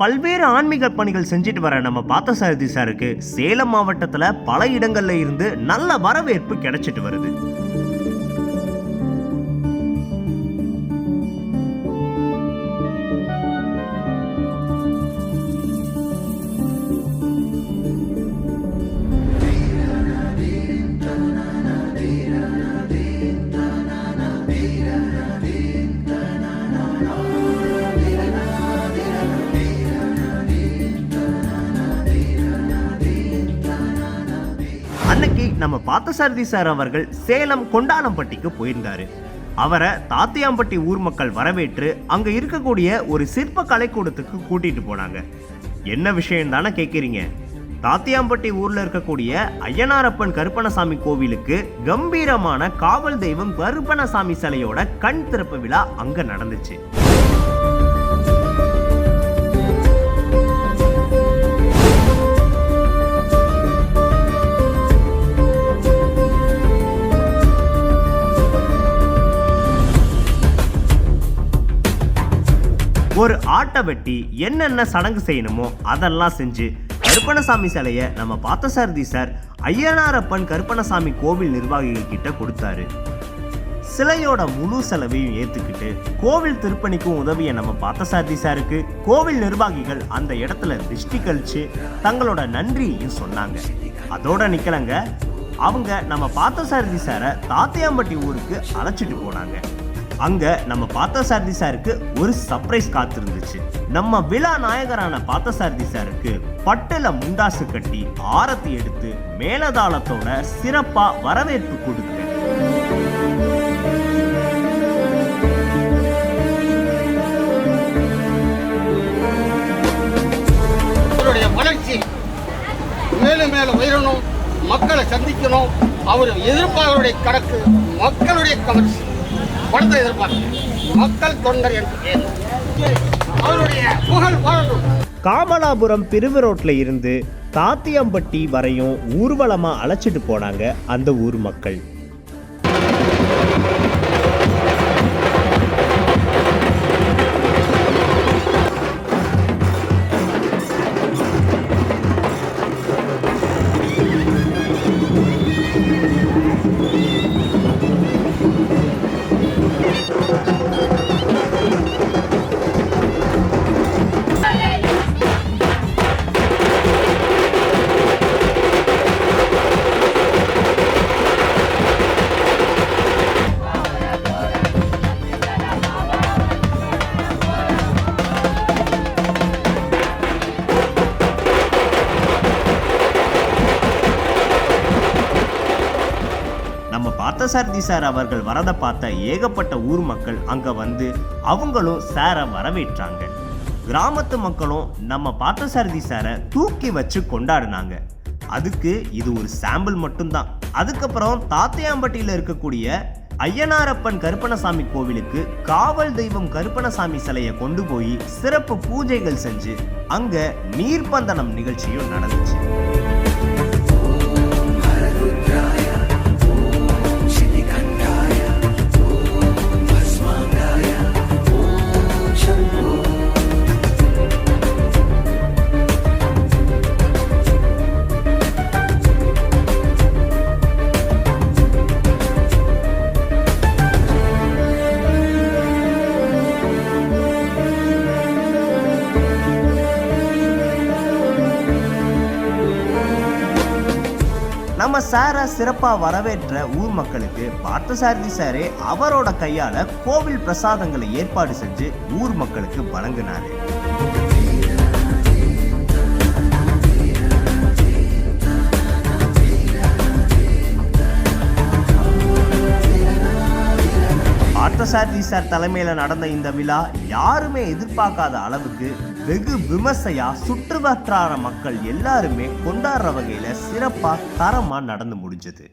பல்வேறு ஆன்மீக பணிகள் செஞ்சுட்டு வர நம்ம பார்த்தசாரதி சாருக்கு சேலம் மாவட்டத்தில் பல இடங்கள்ல இருந்து நல்ல வரவேற்பு கிடைச்சிட்டு வருது. அன்னைக்கு நம்ம பார்த்தசாரதி சார் அவர்கள் சேலம் கொண்டாலம்பட்டிக்கு போயிருந்தாரு. அவரை தாத்தியாம்பட்டி ஊர் மக்கள் வரவேற்று அங்க இருக்கக்கூடிய ஒரு சிற்ப கலைக்கூடத்துக்கு கூட்டிட்டு போனாங்க. என்ன விஷயம் தானே கேட்குறீங்க? தாத்தியாம்பட்டி ஊர்ல இருக்கக்கூடிய ஐயனாரப்பன் கருப்பணசாமி கோவிலுக்கு கம்பீரமான காவல் தெய்வம் கருப்பணசாமி சிலையோட கண் திறப்பு விழா அங்க நடந்துச்சு. ஒரு ஆட்டை வெட்டி என்னென்ன சடங்கு செய்யணுமோ அதெல்லாம் செஞ்சு கருப்பணசாமி சிலையை நம்ம பார்த்தசாரதி சார் ஐயனாரப்பன் கருப்பணசாமி கோவில் நிர்வாகிகள் கிட்ட கொடுத்தாரு. சிலையோட முழு செலவையும் ஏத்துக்கிட்டு கோவில் திருப்பணிக்கும் உதவிய நம்ம பார்த்தசாரதி சாருக்கு கோவில் நிர்வாகிகள் அந்த இடத்துல திருஷ்டி கழிச்சு தங்களோட நன்றியையும் சொன்னாங்க. அதோட நிக்கலங்க, அவங்க நம்ம பார்த்தசாரதி சாரை தாத்தியாம்பட்டி ஊருக்கு அழைச்சிட்டு போனாங்க. அங்க நம்ம பார்த்தசாரதி சாருக்கு ஒரு சர்ப்ரைஸ் காத்திருந்துச்சு. நம்ம விழா நாயகரான பார்த்தசாரதி சாருக்கு பட்டுல முண்டாசு கட்டி ஆரத்தி எடுத்து மேலதாளத்தோட சிறப்பா வரவேற்பு கொடுத்து வளர்ச்சி மேலும் மேலும் உயரணும், மக்களை சந்திக்கணும். அவர் எதிர்ப்பாளருடைய கணக்கு மக்களுடைய கவர்ச்சி படத்தை எதிர்பார்க்க மக்கள் தொண்டர் என்று அவருடைய புகழ் வாழணும். காமலாபுரம் பிரிவு ரோட்ல இருந்து தாத்தியம்பட்டி வரையும் ஊர்வலமா அழைச்சிட்டு போனாங்க அந்த ஊர் மக்கள். நம்ம பார்த்தசாரதி சார் அவர்கள் வரதை பார்த்த ஏகப்பட்ட ஊர் மக்கள் அங்க வந்து அவங்களும் சாரை வரவேற்றாங்க. கிராமத்து மக்களும் நம்ம பார்த்தசாரதி சாரை தூக்கி வச்சு கொண்டாடினாங்க. அதுக்கு இது ஒரு சாம்பிள் மட்டும்தான். அதுக்கப்புறம் தாத்தையாம்பட்டியில் இருக்கக்கூடிய ஐயனாரப்பன் கருப்பணசாமி கோவிலுக்கு காவல் தெய்வம் கருப்பணசாமி சிலையை கொண்டு போய் சிறப்பு பூஜைகள் செஞ்சு அங்க நீர்பந்தனம் நிகழ்ச்சியும் நடந்துச்சு. நம்ம சாரை சிறப்பா வரவேற்ற ஊர் மக்களுக்கு பார்த்தசாரதி சாரே அவரோட கையால கோவில் பிரசாதங்களை ஏற்பாடு செஞ்சு ஊர் மக்களுக்கு வழங்கினாரு. பார்த்தசாரதி சார் தலைமையில நடந்த இந்த விழா யாருமே எதிர்பார்க்காத அளவுக்கு வெகு விமர்சையா சுற்றுவட்டார மக்கள் எல்லாருமே கொண்டாடுற வகையில சிறப்பா தரமா நடந்து முடிஞ்சது.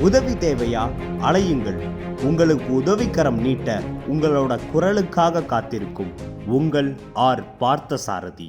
உதவி தேவையா? அலையுங்கள். உங்களுக்கு உதவிக்கரம் நீட்ட உங்களோட குரலுக்காக காத்திருக்கும் உங்கள் ஆர் பார்த்தசாரதி.